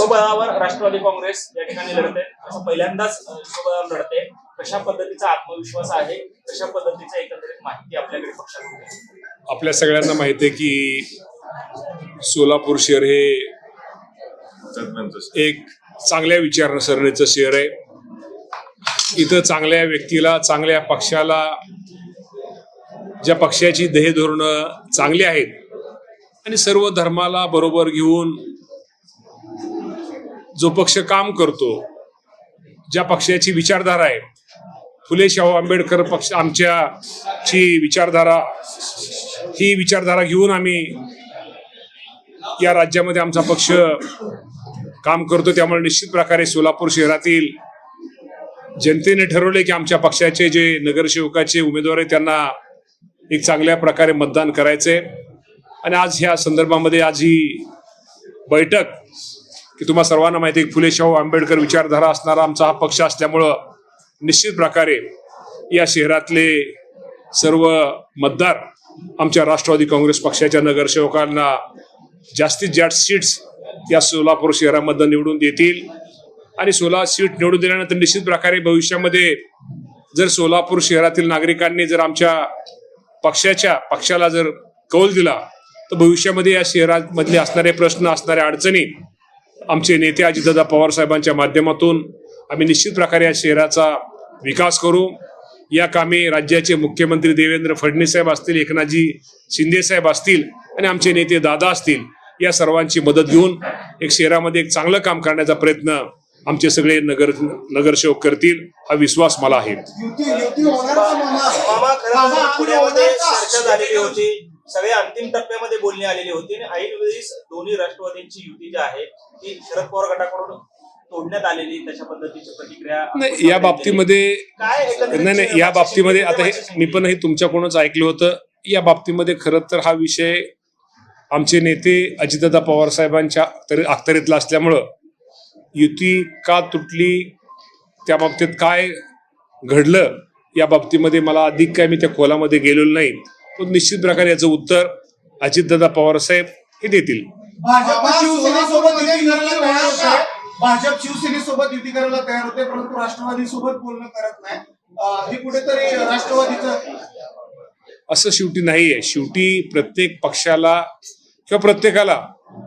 स्वबळावर राष्ट्रवादी काँग्रेस या ठिकाणी लढते, असं पहिल्यांदाच स्वबळावर लढते. कशा पद्धतीचा आत्मविश्वास आहे, कशा पद्धतीची एकंदरीत माहिती आपल्याकडे पक्षात? आपल्या सगळ्यांना माहिती आहे की सोलापूर शहर हे एक चांगल्या विचारसरणीचं शहर आहे. इथं चांगल्या व्यक्तीला, चांगल्या पक्षाला, ज्या पक्षाची ध्येय धोरणं चांगली आहेत आणि सर्व धर्माला बरोबर घेऊन जो पक्ष काम करतो, ज्या पक्षाची विचारधारा आहे, फुले शाहू आंबेडकर पक्ष आमच्याची विचारधारा, ही विचारधारा घेऊन आम्ही या राज्यामध्ये आमचा पक्ष काम करतो. त्यामुळे निश्चित प्रकारे सोलापूर शहरातील जनतेने ठरवले की आमच्या पक्षाचे जे नगरसेवकाचे उमेदवार आहेत त्यांना एक चांगल्या प्रकारे मतदान करायचे. आणि आज ह्या संदर्भामध्ये आज ही बैठक की तुम्हा सर्वांना माहिती आहे, फुले शाहू आंबेडकर विचारधारा असणारा आमचा हा पक्ष असल्यामुळं निश्चित प्रकारे या शहरातले सर्व मतदार आमच्या राष्ट्रवादी काँग्रेस पक्षाच्या नगरसेवकांना जास्तीत जास्त सीट्स या सोलापूर शहरामध्ये निवडून देतील. आणि 16 सीट निवडून दिल्यानंतर निश्चित प्रकारे भविष्यामध्ये जर सोलापूर शहरातील नागरिकांनी जर आमच्या पक्षाला जर कौल दिला तर भविष्यामध्ये या शहरामधले असणारे प्रश्न, असणाऱ्या अडचणी आमचे नेते अजितदादा पवार साहेबांच्या माध्यमातून आम्ही निश्चित प्रकारे या शहराचा विकास करू. या कामी राज्याचे मुख्यमंत्री देवेंद्र फडणवीस साहेब असतील, एकनाथजी शिंदे साहेब असतील आणि आमचे नेते दादा असतील, या सर्वांची मदत घेऊन एक शहरामध्ये एक चांगलं काम करण्याचा प्रयत्न आमचे सगळे नगरसेवक करतील, हा विश्वास मला आहे. पुण्यामध्ये चर्चा झालेली होती, सगळे अंतिम टप्प्यामध्ये बोलणी आलेली होती आणि ऐनवेळीच दोन्ही राष्ट्रवादींची युती जी आहे ती शरद पवार गटाकडून तोडण्यात आलेली, तशा पद्धतीची प्रतिक्रिया नाही. या बाबतीमध्ये आता मी पण हे तुमच्याकडूनच ऐकलं होतं. या बाबतीमध्ये खरं तर हा विषय आमचे नेते अजितदादा पवार साहेबांच्या अखत्यारीतला असल्यामुळं युती का तुटली, त्या बाबतीत काय घडलं, या बाबतीमध्ये मला अधिक काय मी त्या खोलामध्ये गेलेलो नाही. पण निश्चित प्रकारे याचं उत्तर अजितदादा पवार साहेब हे देतील. भाजप शिवसेनेसोबत युती करायला तयार होते, परंतु राष्ट्रवादी सोबत बोलणं करत नाही. हे कुठेतरी राष्ट्रवादीचं असं शेवटी नाहीये. शेवटी प्रत्येक पक्षाला किंवा प्रत्येकाला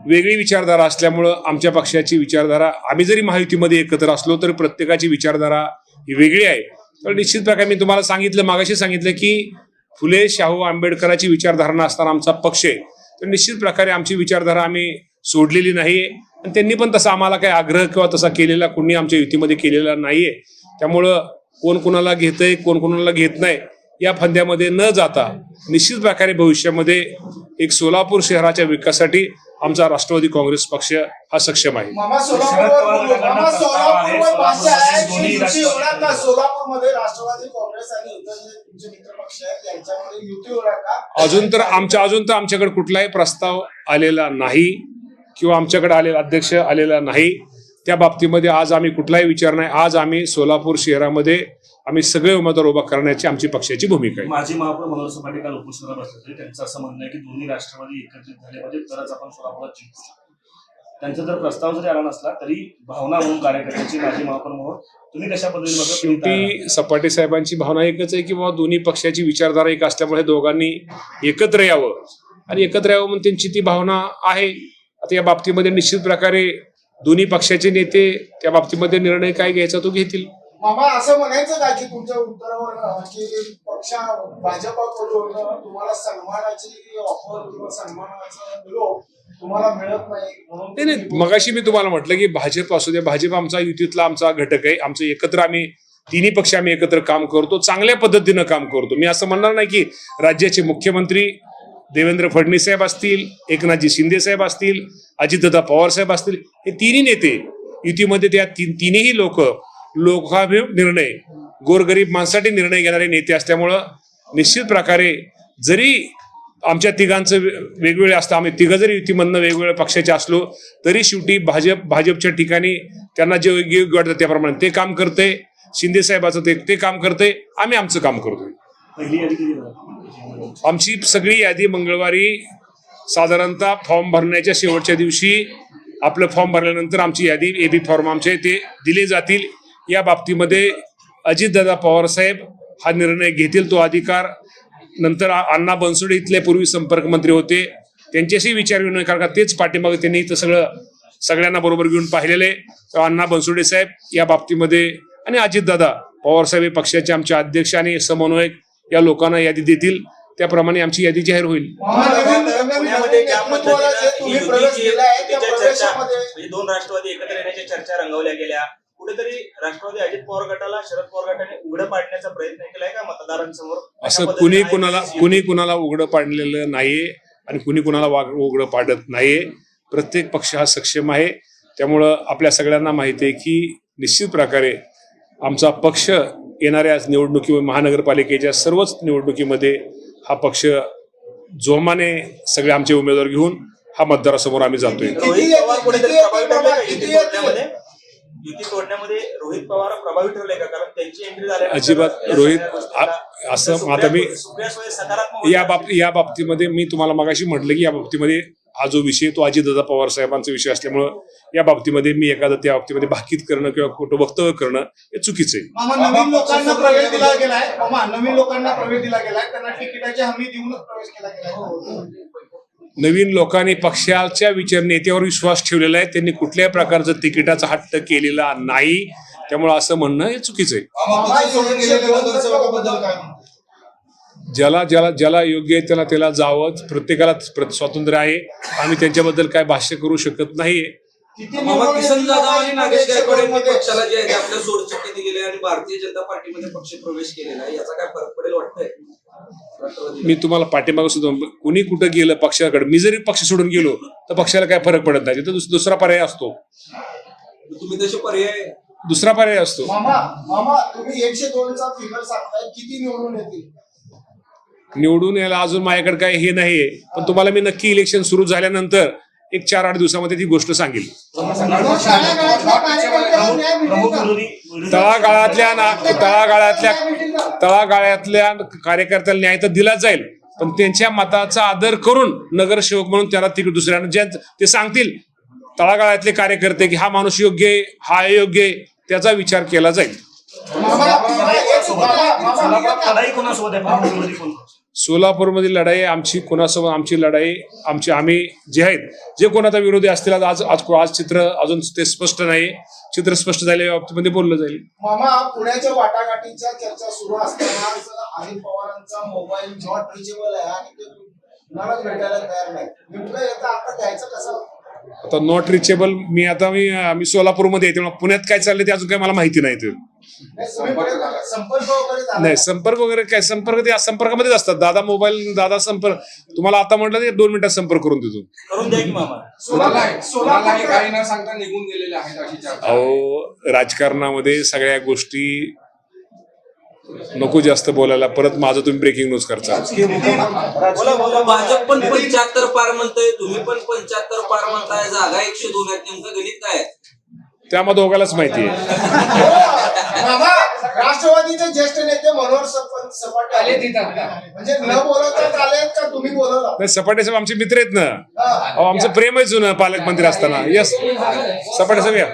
वेगळी विचारधारा असल्यामुळं आमच्या पक्षाची विचारधारा, आम्ही जरी महायुतीमध्ये एकत्र असलो तरी प्रत्येकाची विचारधारा ही वेगळी आहे. तर निश्चित प्रकारे मी तुम्हाला सांगितलं, मागाशी सांगितलं की फुले शाहू आंबेडकरांची विचारधारणा असताना आमचा पक्ष आहे, तर निश्चित प्रकारे आमची विचारधारा आम्ही सोडलेली नाहीये आणि त्यांनी पण तसा आम्हाला काही आग्रह किंवा तसा केलेला कोणी आमच्या युतीमध्ये केलेला नाहीये. त्यामुळं कोण कोणाला घेतंय, कोण कोणाला घेत नाही, या फंद्यामध्ये न जाता निश्चित प्रकारे भविष्यामध्ये एक सोलापूर शहराच्या विकासासाठी आमचा राष्ट्रवादी काँग्रेस पक्ष हा सक्षम आहे. अजून तर आमच्याकडे कुठलाही प्रस्ताव आलेला नाही किंवा आमच्याकडे आलेला अध्यक्ष आलेला नाही. त्या बाबतीमध्ये आज आम्ही कुठलाही विचार नाही. आज आम्ही सोलापूर शहरामध्ये आम्ही सगळे उमेदवार उभा करण्याची आमची पक्षाची भूमिका आहे. माजी महापौर मनोहर सपाटे काल उपोषणाला बसले होते. त्यांचं असं म्हणणं आहे की दोन्ही राष्ट्रवादी एकत्रित झाले म्हणजे तरच आपण सोलापुरात जिंकू. त्यांचा जर प्रस्ताव जरी आला नसला तरी भावना म्हणून कार्यकर्त्याची माजी महापौर म्हणून तुम्ही कशा पद्धतीने बघता? शेवटी सपाटे साहेबांची भावना एकच आहे की बाबा दोन्ही पक्षाची विचारधारा एक असल्यामुळे दोघांनी एकत्र यावं आणि एकत्र यावं म्हणून त्यांची ती भावना आहे. आता या बाबतीमध्ये निश्चित प्रकारे दोन्ही पक्षाचे नेते त्या बाबतीमध्ये निर्णय काय घ्यायचा तो घेतील. मामा असं म्हणायचं का की तुमच्या उत्तरावर की पक्ष भाजपाकडून तुम्हाला सन्मानाची ऑफर किंवा सन्मानाचा निरोप तुम्हाला मिळत नाही? नाही, मगाशी मी तुम्हाला म्हटलं की भाजप असू दे, भाजप आमचा युतीतला आमचा घटक आहे. आमचं एकत्र आम्ही तिन्ही पक्ष आम्ही एकत्र काम करतो, चांगल्या पद्धतीनं काम करतो. मी असं म्हणणार नाही की राज्याचे मुख्यमंत्री देवेंद्र फडणवीस साहेब असतील, एकनाथजी शिंदे साहेब असतील, अजितदादा पवार साहेब असतील, हे तिन्ही नेते युतीमध्ये त्या तिन्ही लोकाभिमुख निर्णय, गोरगरीब माणसासाठी निर्णय घेणारे नेते असल्यामुळं निश्चित प्रकारे जरी आमच्या तिघांचं वेगवेगळे असतं, आम्ही तिघं जरी युतीमधनं वेगवेगळ्या पक्षाचे असलो तरी शेवटी भाजपच्या ठिकाणी त्यांना जे योग्य वाटतं त्याप्रमाणे ते काम करते. शिंदे साहेबाचं ते काम करते, आम्ही आमचं काम करतोय. आमची सगळी यादी मंगळवारी साधारणतः फॉर्म भरण्याच्या शेवटच्या दिवशी आपलं फॉर्म भरल्यानंतर आमची यादी एबी फॉर्म आमचे ते दिले जातील. या बाबतीमध्ये अजितदादा पवार साहेब हा निर्णय घेतील. तो अधिकार नंतर अण्णा बनसोडे इथले पूर्वी संपर्क मंत्री होते, त्यांच्याशी विचारविनिमय कारण का तेच पाठीमागे त्यांनी इथं सगळ्यांना बरोबर घेऊन पाहिलेलं आहे. अण्णा बनसोडे साहेब या बाबतीमध्ये आणि अजितदादा पवार साहेब हे पक्षाचे आमचे अध्यक्ष आणि समन्वयक या लोकांना यादी देतील. त्याप्रमाणे आमची यादी जाहीर होईल. पुण्यामध्ये ज्या पद्धतीनं ही युतीच्या चर्चा म्हणजे दोन राष्ट्रवादी एकत्र येण्याच्या चर्चा रंगवल्या गेल्या, कुठेतरी राष्ट्रवादी अजित पवार गटाला शरद पवार गटाने उघडं पाडण्याचा प्रयत्न केलाय का मतदारांसमोर? असं कुणी कुणाला उघडं पाडलेलं नाहीये आणि कुणी कुणाला उघडं पाडत नाहीये. प्रत्येक पक्ष हा सक्षम आहे. त्यामुळं आपल्या सगळ्यांना माहिती आहे की निश्चित प्रकारे आमचा पक्ष येणाऱ्या निवडणुकी महानगरपालिकेच्या सर्वच निवडणुकीमध्ये हा पक्ष जोमाने सगळे आमचे उमेदवार घेऊन हा मतदारासमोर आम्ही जातोय. रोहित पवार कुठेतरी प्रभावी ठरले का युती तोडण्यामध्ये? युती तोडण्यामध्ये रोहित पवार प्रभावी ठरले का? कारण त्यांची एंट्री झाली अजिबात असं आता मी सकारात्मक या बाबतीमध्ये मी तुम्हाला मगाशी म्हटलं की या बाबतीमध्ये हा जो विषय तो अजितदादा पवार साहेबांचा विषय असल्यामुळं या बाबतीमध्ये मी एखादं त्या बाबतीमध्ये भाकीत करणं किंवा खोटं वक्तव्य करणं हे चुकीचं आहे. नवीन लोकांना प्रवेश दिला गेलाय त्यांना तिकिटाची हमी देऊनच प्रवेश केला गेलाय. नवीन लोकांनी पक्षाच्या नेत्यावर विश्वास ठेवलेला आहे. त्यांनी कुठल्याही प्रकारचं तिकिटाचा हट्ट केलेला नाही. त्यामुळे असं म्हणणं हे चुकीचं आहे. ज्याला योग्य आहे त्याला जावं. प्रत्येकाला स्वातंत्र्य आहे. आम्ही त्यांच्याबद्दल काय भाष्य करू शकत नाहीये. किसन जाधव आणि नागेश गायकवाड यांनी पक्षाला जे आहे आपल्या सोडचिठ्ठी दिली आणि भारतीय जनता पार्टीमध्ये पक्ष प्रवेश केलेला आहे, याचा काय फरक पडेल वाटतंय? मी तुम्हाला पाठीमागे सुद्धा कुणी कुठं गेलं पक्षाकडे, मी जरी पक्ष सोडून गेलो तर पक्षाला काय फरक पडत नाही. तिथं दुसरा पर्याय असतो. तुम्ही तसे पर्याय दुसरा पर्याय असतो. मामा तुम्ही 102चा फिगर सांगताय, किती निवडून येतील? निवडून यायला अजून माझ्याकडे काय हे नाहीये, पण तुम्हाला मी नक्की इलेक्शन सुरू झाल्यानंतर एक 4-8 दिवसामध्ये ती गोष्ट सांगेल. तळागाळातल्या कार्यकर्त्याला न्याय तर दिला जाईल, पण त्यांच्या मताचा आदर करून नगरसेवक म्हणून त्याला तिकीट दुसऱ्यांना जे ते सांगतील तळागाळातले कार्यकर्ते की हा माणूस योग्य आहे, हा अयोग्य आहे, त्याचा विचार केला जाईल. सोलापूरमधील लढाई आमची कोणासोबत आमची लढाई आम्ही जे आहेत जे कोण आता विरोधी असतील आज चित्र अजून ते स्पष्ट नाही. चित्र स्पष्ट झाल्या बाबतीमध्ये बोललं जाईल. मामा पुण्याच्या वाटाघाटीच्या चर्चा सुरू असताना अजित पवारांचा मोबाईल नॉट रिचेबल आहे आणि ते कुणालाच भेटायला तयार नाही. नेमकं याचा अर्थ घ्यायचं कसं? आता नॉट रिचेबल मी सोलापूरमध्ये आहे, तेव्हा पुण्यात काय चाललंय ते अजून काय मला माहिती नाही. ते नाही संपर्क वगैरे काय संपर्क ते संपर्कामध्येच असतात. दादा संपर्क तुम्हाला आता म्हटलं ते 2 मिनिटात संपर्क करून देतो. करून द्या की मामा. काही न सांगता निघून गेलेले आहेत अशी चर्चा. अहो राजकारणामध्ये सगळ्या गोष्टी नको जास्त बोलायला. परत माझं तुम्ही ब्रेकिंग न्यूज करता. भाजप पण 75 पार म्हणतोय, तुम्ही पण 75 पार म्हणताय, जागा 102 आहेत. नेमकं गणित काय आहे? त्यामध्ये दोघांनाच माहिती आहे. राष्ट्रवादीचे ज्येष्ठ नेते मनोहर सपाटे आले तिथं, म्हणजे न बोलवताच आले का तुम्ही बोलवला? नाही सपाटे साहेब आमचे मित्र आहेत ना. अहो आमचं प्रेम आहे जुनं पालकमंत्री असताना. यस सपाटे साहेब या.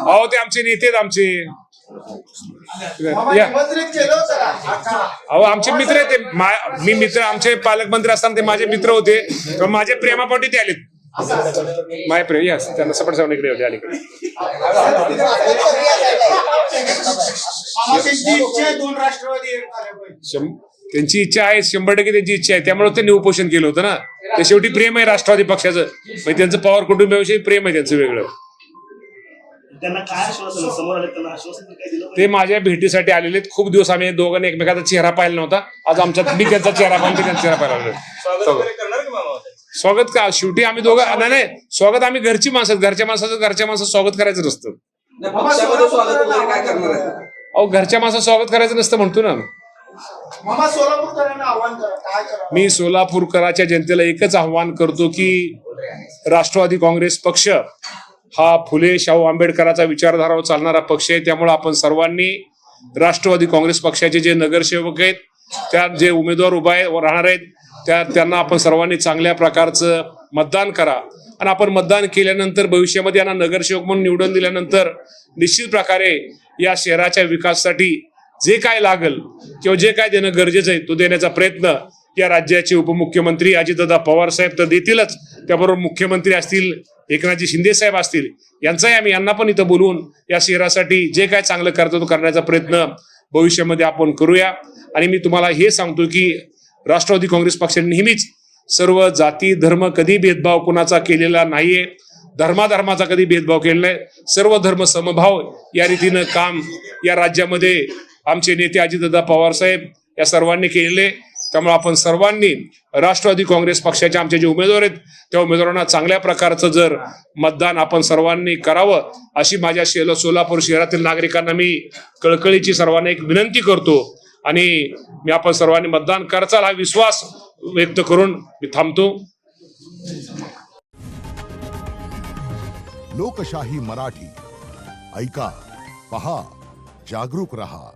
अहो ते आमचे नेते आहेत आमचे. अहो आमचे मित्र आहेत ते. मी मित्र आमचे पालकमंत्री असताना ते माझे मित्र होते. तर माझ्या प्रेमापोटी ते आलेत. माझे प्रेम यस त्यांना सपाट साहेब इकडे होते अलीकडे. त्यांची इच्छा आहे 100% त्यांची इच्छा आहे. त्यामुळे त्यांनी उपोषण केलं होतं ना. ते शेवटी प्रेम आहे राष्ट्रवादी पक्षाचं. म्हणजे त्यांचं पवार कुटुंबाविषयी प्रेम आहे त्यांचं वेगळं. त्यांना काय आश्वासन समोर आले? त्यांना आश्वासन काय दिलं? ते माझ्या भेटीसाठी आलेले. खूप दिवस आम्ही दोघांनी एकमेकाचा चेहरा पाहिला नव्हता. आज आमच्यात मी त्यांचा चेहरा पाहिला, त्यांचा चेहरा पाहिला. स्वागत का शेवटी आम्ही दोघं नाही स्वागत आम्ही घरची माणसं. घरच्या माणसाचं स्वागत करायचं नसतं. अहो घरच्या माणसाचं स्वागत करायचं नसतं म्हणतो ना. मी सोलापूरकरांच्या जनतेला एकच आव्हान करतो की राष्ट्रवादी काँग्रेस पक्ष हा फुले शाहू आंबेडकरांचा विचारधारावर चालणारा पक्ष आहे. त्यामुळे आपण सर्वांनी राष्ट्रवादी काँग्रेस पक्षाचे जे नगरसेवक आहेत त्या जे उमेदवार राहणार आहेत त्यांना आपण सर्वांनी चांगल्या प्रकारचं मतदान करा आणि आपण मतदान केल्यानंतर भविष्यामध्ये यांना नगरसेवक म्हणून निवडून दिल्यानंतर निश्चित प्रकारे या शहराच्या विकासासाठी जे काय लागल किंवा जे काय देणं गरजेचं आहे तो देण्याचा प्रयत्न या राज्याचे उपमुख्यमंत्री अजितदादा पवार साहेब तर देतीलच, त्याबरोबर मुख्यमंत्री असतील, एकनाथजी शिंदे साहेब असतील, यांना पण इथं बोलवून या शहरासाठी जे काय चांगलं करतो तो करण्याचा प्रयत्न भविष्यामध्ये आपण करूया. आणि मी तुम्हाला हे सांगतो की राष्ट्रवादी काँग्रेस पक्षाने नेहमीच सर्व जाती धर्म कधी भेदभाव कोणाचा केलेला नाहीये, धर्माचा कधी भेदभाव केलेला नाही. सर्व धर्म समभाव या रीतीनं काम या राज्यामध्ये आमचे नेते अजितदादा पवार साहेब या सर्वांनी केलेले. त्यामुळे आपण सर्वांनी राष्ट्रवादी काँग्रेस पक्षाचे आमचे जे उमेदवार आहेत त्या उमेदवारांना चांगल्या प्रकारचं जर मतदान आपण सर्वांनी करावं अशी माझ्या सोलापूर शहरातील नागरिकांना मी कळकळीची सर्वांना एक विनंती करतो आणि मी आपण सर्वांनी मतदान करचाल हा विश्वास व्यक्त करून मी थांबतो. लोकशाही मराठी ऐका, पहा, जागरूक रहा.